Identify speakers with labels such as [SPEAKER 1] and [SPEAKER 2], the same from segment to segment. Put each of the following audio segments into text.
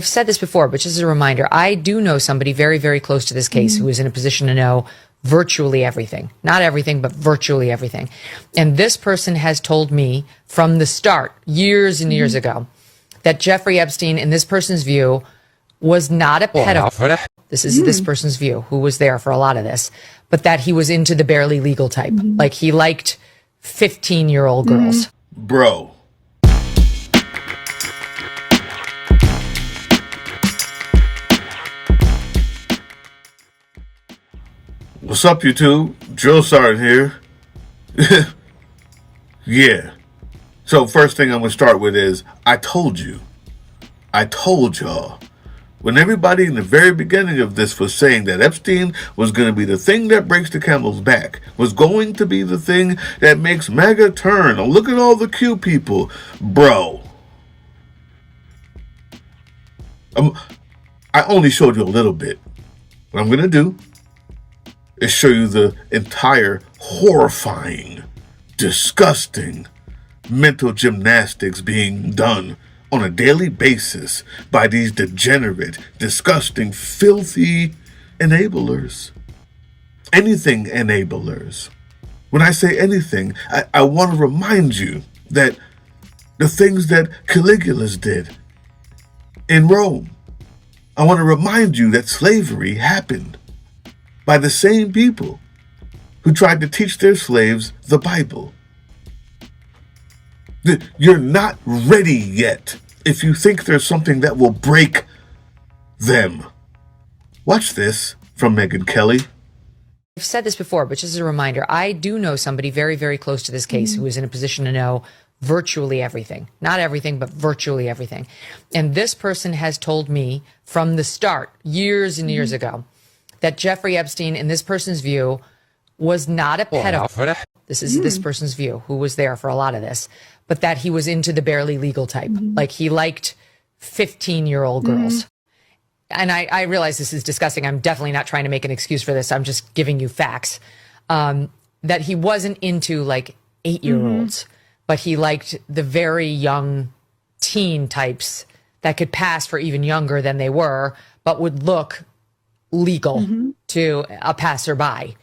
[SPEAKER 1] I've said this before, but just as a reminder, I do know somebody very, very close to this case who is in a position to know virtually everything. Not everything, but virtually everything. And this person has told me from the start, years and years ago, that Jeffrey Epstein, in this person's view, was not a pedophile. This is this person's view, who was there for a lot of this, but that he was into the barely legal type. Like he liked 15-year-old girls.
[SPEAKER 2] Bro. What's up, YouTube? Drill Sergeant here. Yeah. So first thing I'm going to start with is, I told you. I told y'all. When everybody in the very beginning of this was saying that Epstein was going to be the thing that breaks the camel's back, was going to be the thing that makes MAGA turn. Oh, look at all the Q people. Bro. I only showed you a little bit. What I'm going to do is show you the entire horrifying, disgusting mental gymnastics being done on a daily basis by these degenerate, disgusting, filthy enablers. Anything enablers. When I say anything, I want to remind you that the things that Caligula did in Rome, I want to remind you that slavery happened by the same people who tried to teach their slaves the Bible. You're not ready yet if you think there's something that will break them. Watch this from Megyn Kelly.
[SPEAKER 1] I've said this before, but just as a reminder, I do know somebody very, very close to this case who is in a position to know virtually everything. Not everything, but virtually everything. And this person has told me from the start, years and years ago, that Jeffrey Epstein, in this person's view, was not a pedophile. This is this person's view, who was there for a lot of this, but that he was into the barely legal type. Like he liked 15-year-old girls. And I realize this is disgusting. I'm definitely not trying to make an excuse for this. I'm just giving you facts. That he wasn't into like 8-year-olds, but he liked the very young teen types that could pass for even younger than they were, but would look legal to a passerby.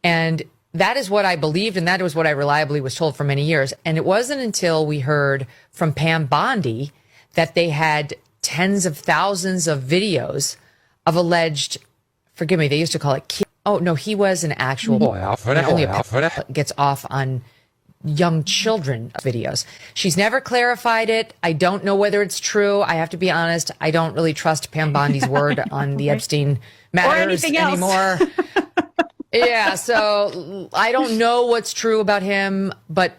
[SPEAKER 1] And that is what I believed, and that was what I reliably was told for many years. And it wasn't until we heard from Pam Bondi that they had tens of thousands of videos of alleged, forgive me, they used to call it, oh no, he was an actual, only a gets off on young children videos. She's never clarified it. I don't know whether it's true. I have to be honest. I don't really trust Pam Bondi's word on the Epstein matters anymore. Yeah, so I don't know what's true about him, but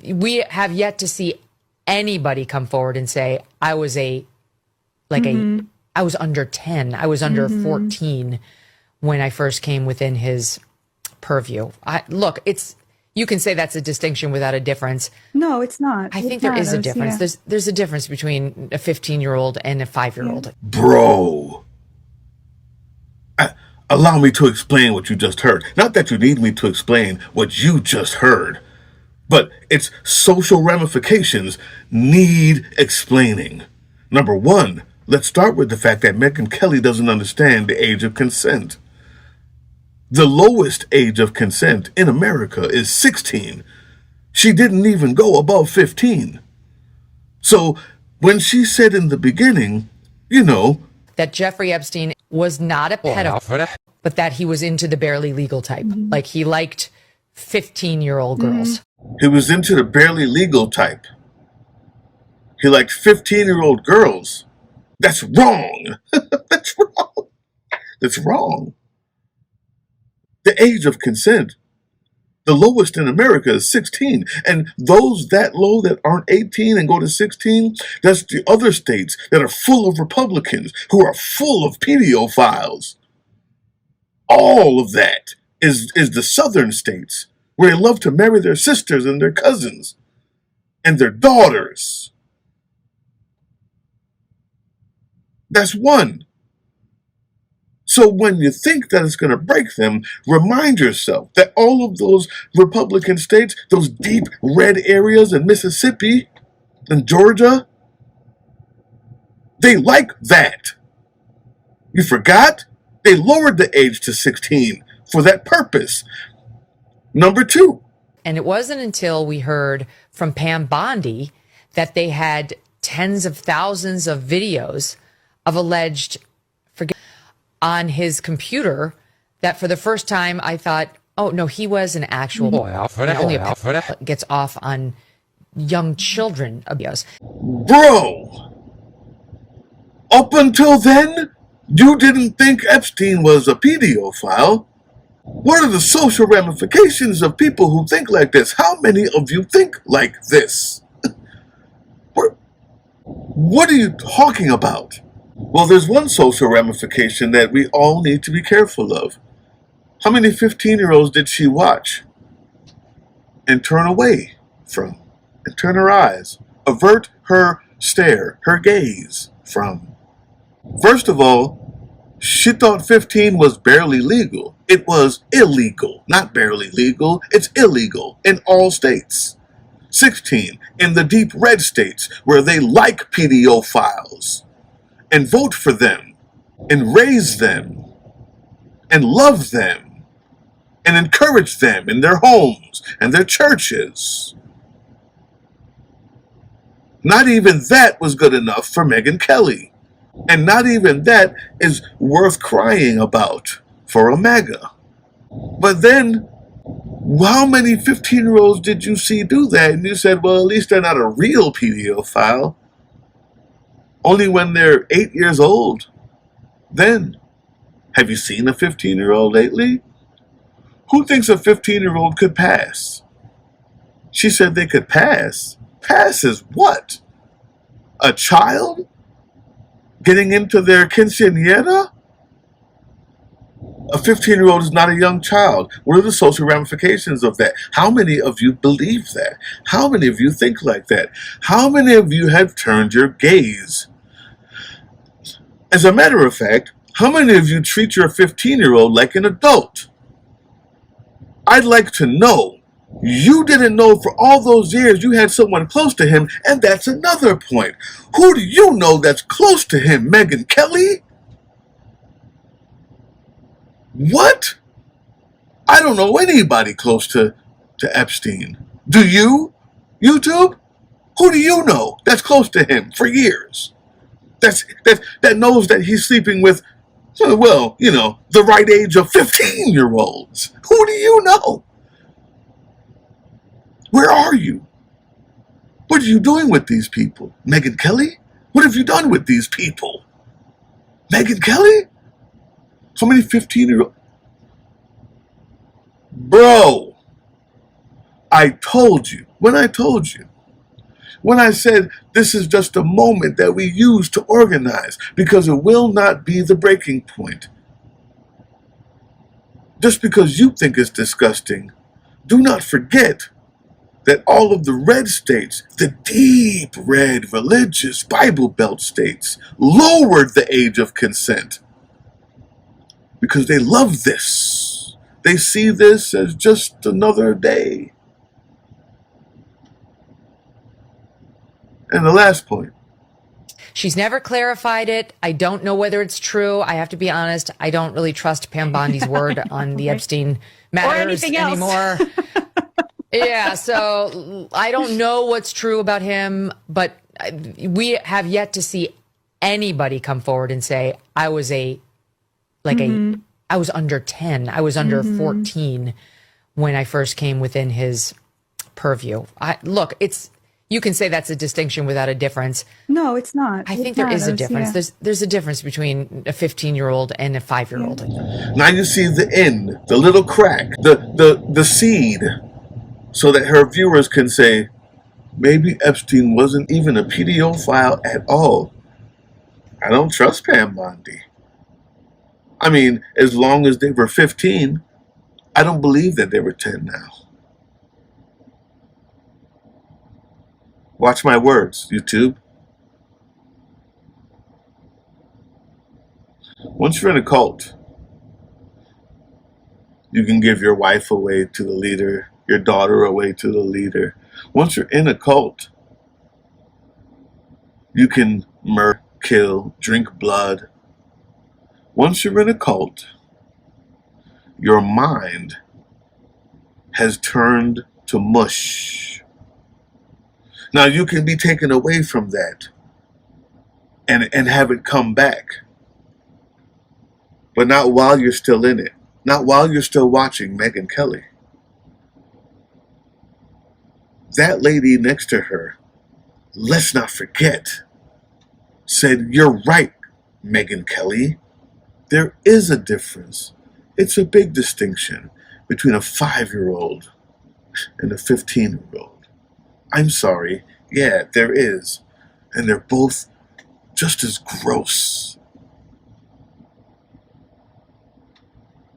[SPEAKER 1] we have yet to see anybody come forward and say, I was I was under 10, I was under 14 when I first came within his purview. Look, you can say that's a distinction without a difference.
[SPEAKER 3] No, it's not.
[SPEAKER 1] I think there is a difference. Yeah. There's a difference between a 15-year-old and a 5-year-old.
[SPEAKER 2] Bro. Allow me to explain what you just heard. Not that you need me to explain what you just heard, but its social ramifications need explaining. Number one, let's start with the fact that Megyn Kelly doesn't understand the age of consent. The lowest age of consent in America is 16. She didn't even go above 15. So when she said in the beginning,
[SPEAKER 1] that Jeffrey Epstein was not a pedophile, but that he was into the barely legal type. Like he liked 15-year-old girls.
[SPEAKER 2] He was into the barely legal type. He liked 15-year-old girls. That's wrong. That's wrong. That's wrong. The age of consent, the lowest in America is 16. And those that low that aren't 18 and go to 16, that's the other states that are full of Republicans who are full of PDOfiles. All of that is the southern states where they love to marry their sisters and their cousins and their daughters. That's one. So when you think that it's going to break them, remind yourself that all of those Republican states, those deep red areas in Mississippi and Georgia, They like that. You forgot? They lowered the age to 16 for that purpose. Number two.
[SPEAKER 1] And it wasn't until we heard from Pam Bondi that they had tens of thousands of videos of alleged on his computer that for the first time I thought, oh no, he was an actual only gets off on young children abuse.
[SPEAKER 2] Bro, up until then, you didn't think Epstein was a pedophile. What are the social ramifications of people who think like this? How many of you think like this? What are you talking about? Well, there's one social ramification that we all need to be careful of. How many 15-year-olds did she watch and turn away from, and turn her eyes, avert her stare, her gaze from? First of all, she thought 15 was barely legal. It was illegal, not barely legal. It's illegal in all states. 16 in the deep red states where they like PDOfiles and vote for them and raise them and love them and encourage them in their homes and their churches. Not even that was good enough for Megyn Kelly. And not even that is worth crying about for a MAGA. But then, how many 15-year-olds did you see do that? And you said, well, at least they're not a real pedophile. Only when they're 8 years old. Then, have you seen a 15-year-old lately? Who thinks a 15-year-old could pass? She said they could pass. Pass is what? A child? Getting into their quinceañera? A 15-year-old is not a young child. What are the social ramifications of that? How many of you believe that? How many of you think like that? How many of you have turned your gaze? As a matter of fact, how many of you treat your 15-year-old like an adult? I'd like to know. You didn't know for all those years you had someone close to him, and that's another point. Who do you know that's close to him, Megyn Kelly? What? I don't know anybody close to Epstein. Do you? YouTube? Who do you know that's close to him for years? That knows that he's sleeping with, well, you know, the right age of 15-year-olds. Who do you know? Where are you? What are you doing with these people? Megyn Kelly? What have you done with these people? Megyn Kelly? How many 15-year-olds? Bro, I told you. When I said this is just a moment that we use to organize because it will not be the breaking point. Just because you think it's disgusting, do not forget that all of the red states, the deep red religious Bible Belt states, lowered the age of consent because they love this. They see this as just another day. And the last point.
[SPEAKER 1] She's never clarified it. I don't know whether it's true. I have to be honest. I don't really trust Pam Bondi's word on the Epstein matters anymore. Yeah, so I don't know what's true about him, but we have yet to see anybody come forward and say, I was I was under 10, I was under 14 when I first came within his purview. Look, you can say that's a distinction without a difference.
[SPEAKER 3] No, it's not.
[SPEAKER 1] I think there is a difference. Yeah. There's a difference between a 15-year-old and a 5-year-old.
[SPEAKER 3] Yeah.
[SPEAKER 2] Now you see the end, the little crack, the seed, so that her viewers can say, maybe Epstein wasn't even a pedophile at all. I don't trust Pam Bondi. I mean, as long as they were 15, I don't believe that they were 10 now. Watch my words, YouTube. Once you're in a cult, you can give your wife away to the leader, your daughter away to the leader. Once you're in a cult, you can murder kill, drink blood. Once you're in a cult, your mind has turned to mush. Now you can be taken away from that and have it come back. But not while you're still in it. Not while you're still watching Megyn Kelly. That lady next to her, let's not forget, said, "You're right, Megyn Kelly. There is a difference. It's a big distinction between a 5-year-old and a 15-year-old. I'm sorry, yeah, there is. And they're both just as gross."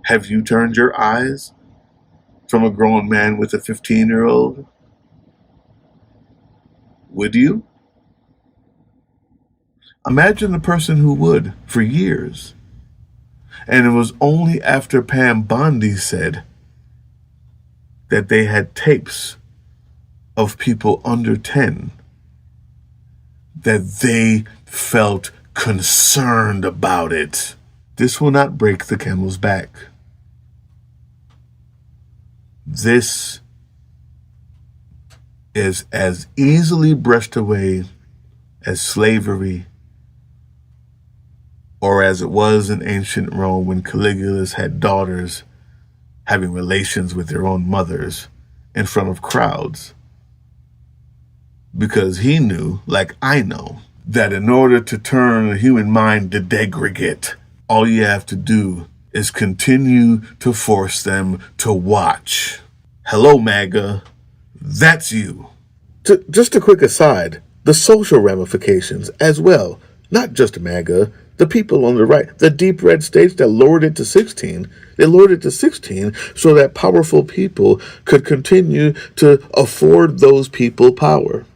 [SPEAKER 2] Have you turned your eyes from a grown man with a 15-year-old? Would you? Imagine the person who would for years. And it was only after Pam Bondi said that they had tapes of people under 10 that they felt concerned about it. This will not break the camel's back. This is as easily brushed away as slavery, or as it was in ancient Rome when Caligula had daughters having relations with their own mothers in front of crowds. Because he knew, like I know, that in order to turn the human mind to degradate, all you have to do is continue to force them to watch. Hello, MAGA. That's you. Just a quick aside, the social ramifications as well, not just MAGA, the people on the right, the deep red states that lowered it to 16, they lowered it to 16 so that powerful people could continue to afford those people power.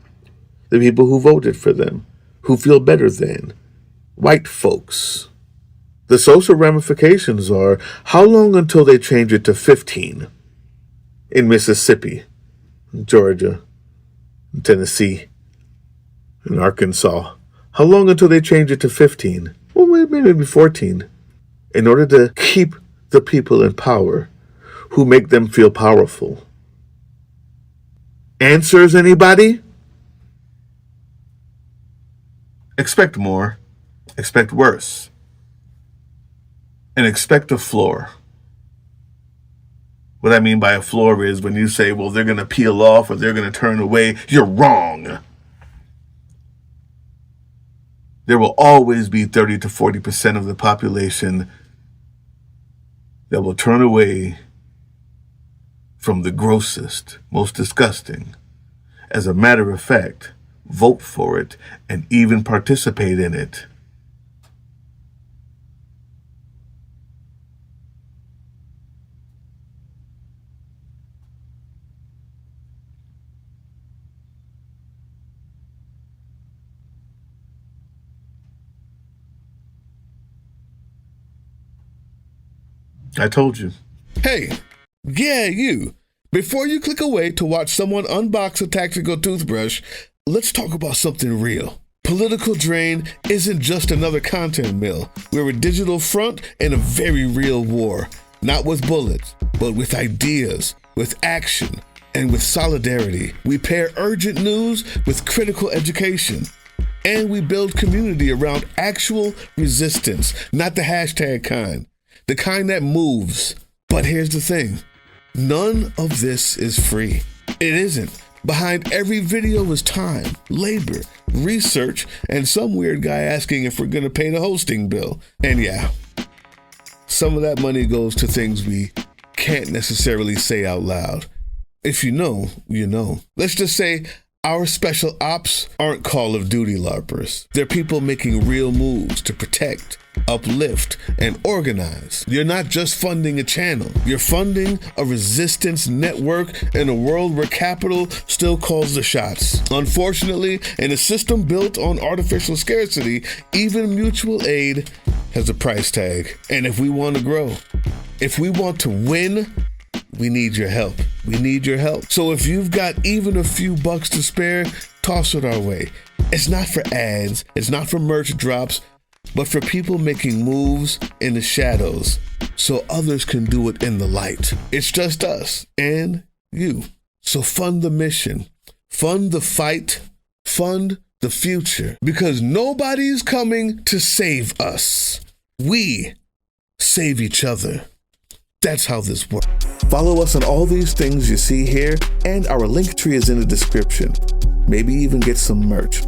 [SPEAKER 2] The people who voted for them, who feel better than white folks. The social ramifications are, how long until they change it to 15 in Mississippi, Georgia, Tennessee, and Arkansas? How long until they change it to 15? Well, maybe 14. In order to keep the people in power who make them feel powerful. Answers, anybody? Expect more, expect worse, and expect a floor. What I mean by a floor is when you say, well, they're going to peel off or they're going to turn away, you're wrong. There will always be 30 to 40% of the population that will turn away from the grossest, most disgusting. As a matter of fact, vote for it and even participate in it. I told you.
[SPEAKER 3] Hey, yeah, you. Before you click away to watch someone unbox a tactical toothbrush, let's talk about something real. Political Drain isn't just another content mill. We're a digital front in a very real war. Not with bullets, but with ideas, with action, and with solidarity. We pair urgent news with critical education. And we build community around actual resistance, not the hashtag kind. The kind that moves. But here's the thing. None of this is free. It isn't. Behind every video is time, labor, research, and some weird guy asking if we're going to pay the hosting bill. And yeah, some of that money goes to things we can't necessarily say out loud. If you know, you know. Let's just say our special ops aren't Call of Duty LARPers. They're people making real moves to protect, uplift, and organize. You're not just funding a channel. You're funding a resistance network in a world where capital still calls the shots. Unfortunately, in a system built on artificial scarcity, even mutual aid has a price tag. And if we want to grow, if we want to win, we need your help. We need your help. So if you've got even a few bucks to spare, toss it our way. It's not for ads, it's not for merch drops, but for people making moves in the shadows so others can do it in the light. It's just us and you. So fund the mission, fund the fight, fund the future, because nobody's coming to save us. We save each other. That's how this works. Follow us on all these things you see here, and our link tree is in the description. Maybe even get some merch.